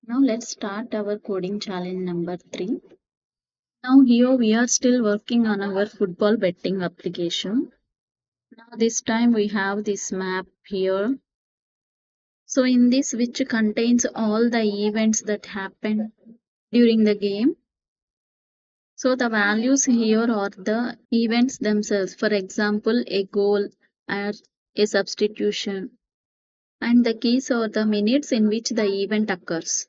Now let's start our coding challenge number 3. Now here we are still working on our football betting application. Now this time we have this map here. So in this which contains all the events that happen during the game. So the values here are the events themselves. For example, a goal or a substitution. And the keys are the minutes in which the event occurs.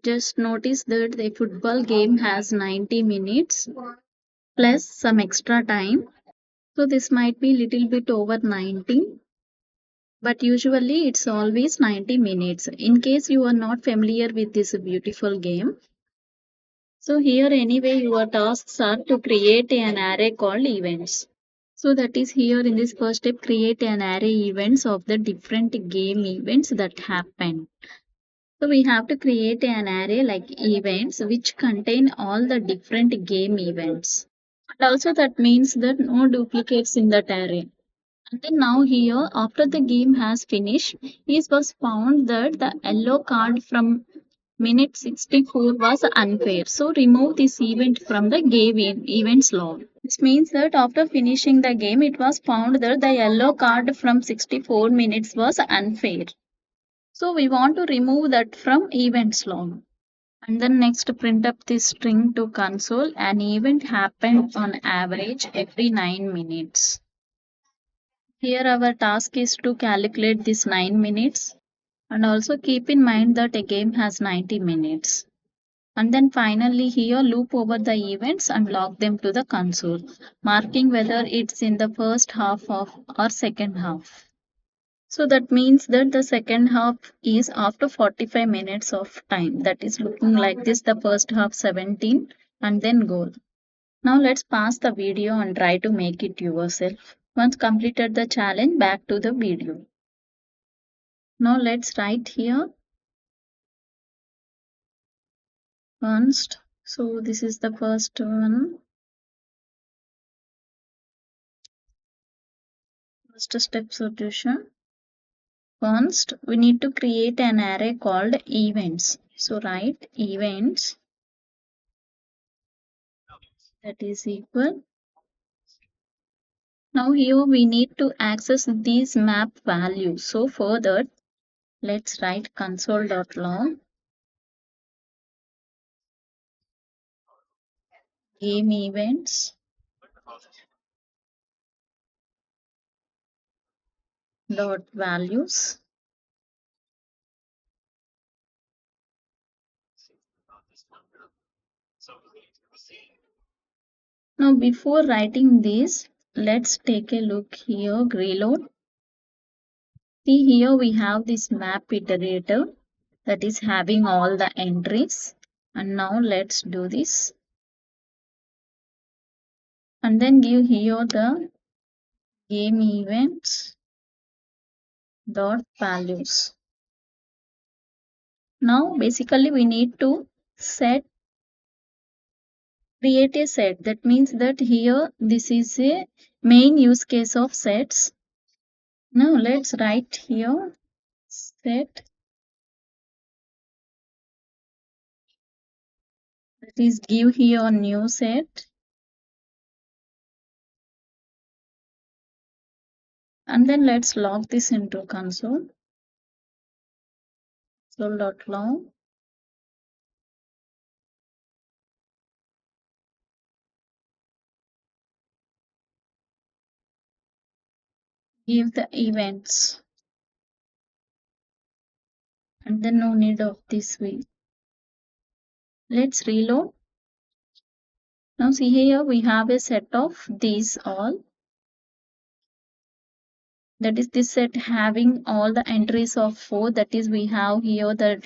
Just notice that the football game has 90 minutes plus some extra time. So this might be little bit over 90, but usually it's always 90 minutes. In case you are not familiar with this beautiful game. So here anyway your tasks are to create an array called events. So that is here in this first step create an array events of the different game events that happen. So we have to create an array like events which contain all the different game events. And also that means that no duplicates in that array. And then now here after the game has finished, it was found that the yellow card from minute 64 was unfair. So remove this event from the game events log. This means that after finishing the game, it was found that the yellow card from 64 minutes was unfair. So we want to remove that from events log. And then next print up this string to console. An event happened on average every 9 minutes. Here our task is to calculate this 9 minutes and also keep in mind that a game has 90 minutes. And then finally here loop over the events and log them to the console, marking whether it's in the first half of or second half. So that means that the second half is after 45 minutes of time. That is looking like this, the first half 17 and then goal. Now let's pause the video and try to make it yourself. Once completed the challenge, back to the video. Now let's write here first. So this is the first one. First step solution. First, we need to create an array called events. So write events that is equal. Now here we need to access these map values. So for that, let's write console.log game events dot values. Now before writing this, let's take a look here, reload. See here we have this map iterator that is having all the entries. And now let's do this. And then give here the game events dot values. Now basically we need to create a set. That means that here this is a main use case of sets. Now let's write here set, that is give here new set, and then let's log this into console.log. Give the events, and then no need of this way. Let's reload. Now see here we have a set of these all. That is this set having all the entries of 4. That is we have here that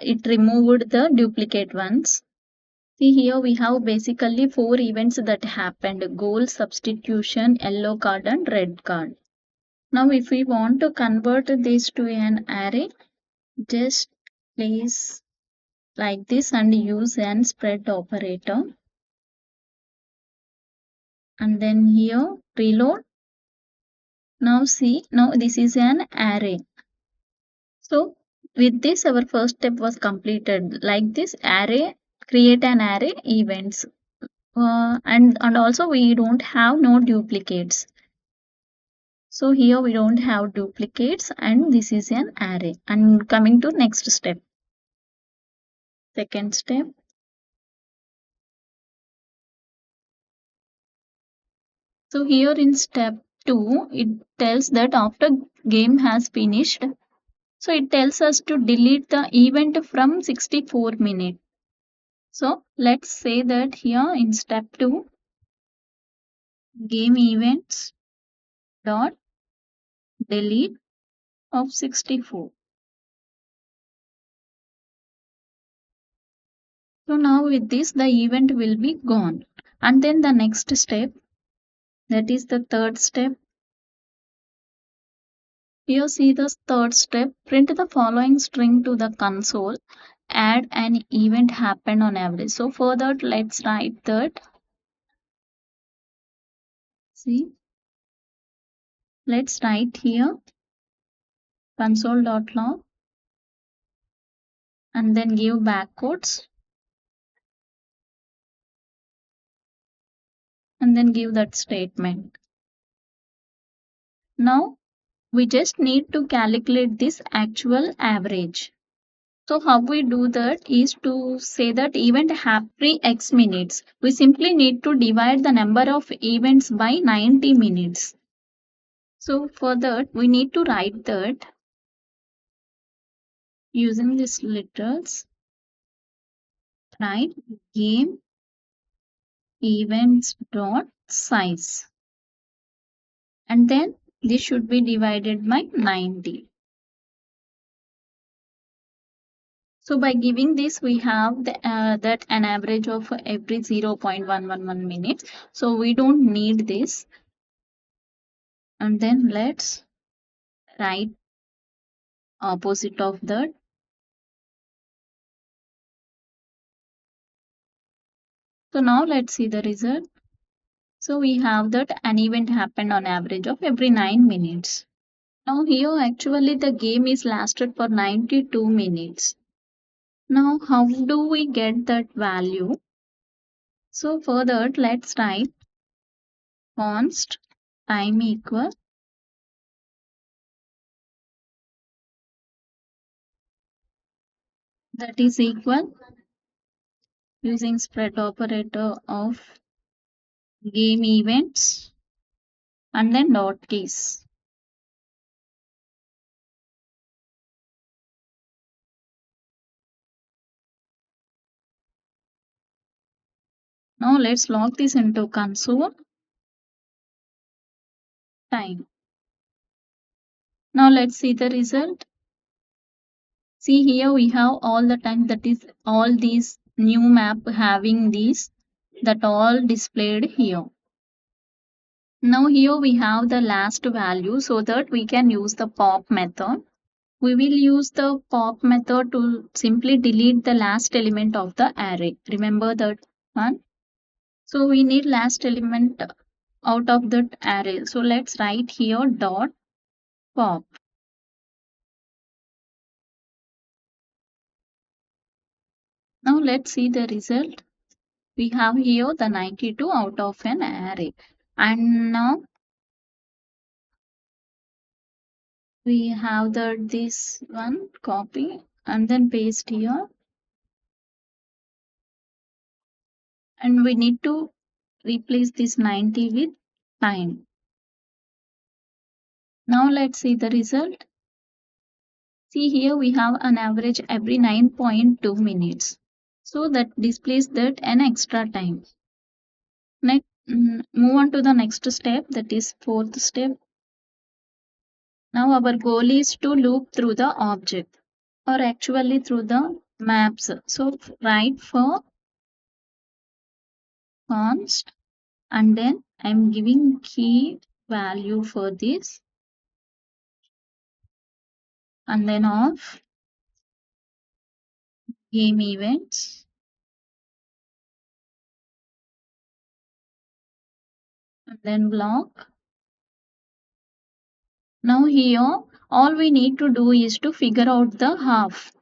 it removed the duplicate ones. See here we have basically 4 events that happened: goal, substitution, yellow card and red card. Now if we want to convert this to an array, just place like this and use an spread operator. And then here reload. Now see, now this is an array. So With this, our first step was completed. Like this array, create an array events. And also we don't have no duplicates. So here we don't have duplicates and this is an array. And coming to next step. Second step. So here in step 2, it tells that after game has finished, so it tells us to delete the event from 64 minutes. So let's say that here in step 2, game events dot delete of 64. So now with this the event will be gone. And then the next step, that is the third step. Here see the third step, print the following string to the console, add an event happened on average. So for that let's write that, see, let's write here console.log and then give back quotes and then give that statement. Now we just need to calculate this actual average. So how we do that is to say that event every x minutes. We simply need to divide the number of events by 90 minutes. So for that we need to write that using these literals, write game events dot size, and then this should be divided by 90. So by giving this, we have that an average of every 0.111 minutes. So we don't need this. And then let's write opposite of that. So now let's see the result. So we have that an event happened on average of every 9 minutes. Now here actually the game is lasted for 92 minutes. Now how do we get that value? So for that let's write const time equal that is equal using spread operator of game events and then dot keys. Now let's log this into console time. Now let's see the result. See here we have all the time, that is all these new map having these that all displayed here. Now here we have the last value so that we can use the pop method. We will use the pop method to simply delete the last element of the array. Remember that one? So we need last element out of that array. So let's write here dot pop. Now let's see the result. We have here the 92 out of an array. And now we have this one copy and then paste here. And we need to replace this 90 with time. Now let's see the result. See here we have an average every 9.2 minutes. So that displays that an extra time. Next, move on to the next step, that is fourth step. Now our goal is to loop through the object or actually through the maps. So write for const and then I'm giving key value for this and then of game events and then block Now here, all we need to do is to figure out the half.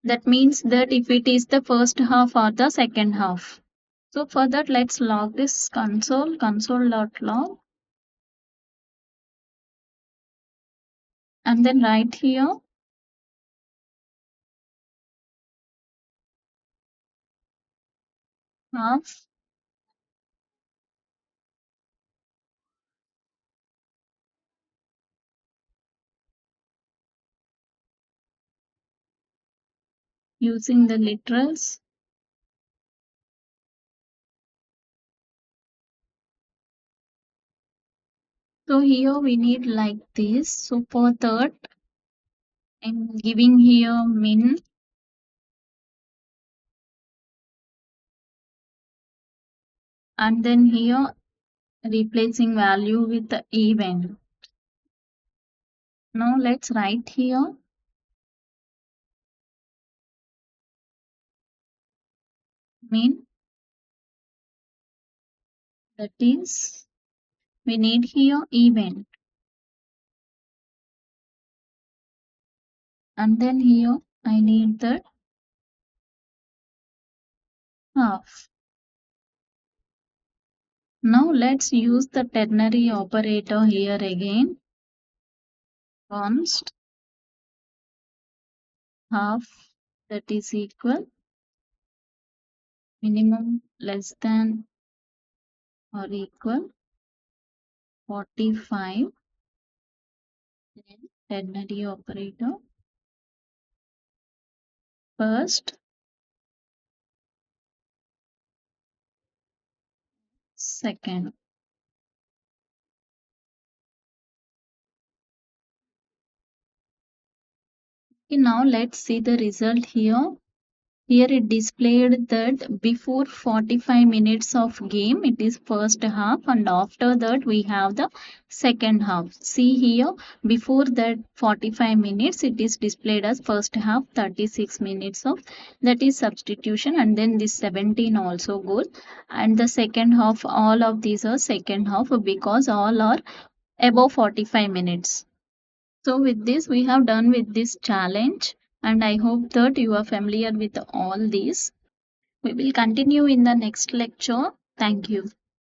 That means that if it is the first half or the second half. So for that, let's log this console.log, and then write here half using the literals. So here we need like this. So for that, I'm giving here min, and then here replacing value with the even. Now let's write here min, that is we need here even, and then here I need the half. Now let's use the ternary operator here again. Const half, that is equal minimum less than or equal 45, then ternary operator first, second. Okay, now let's see the result here. Here it displayed that before 45 minutes of game, it is first half, and after that we have the second half. See here, before that 45 minutes, it is displayed as first half, 36 minutes of, that is substitution, and then this 17 also goes. And the second half, all of these are second half because all are above 45 minutes. So with this, we have done with this challenge, and I hope that you are familiar with all these. We will continue in the next lecture. Thank you.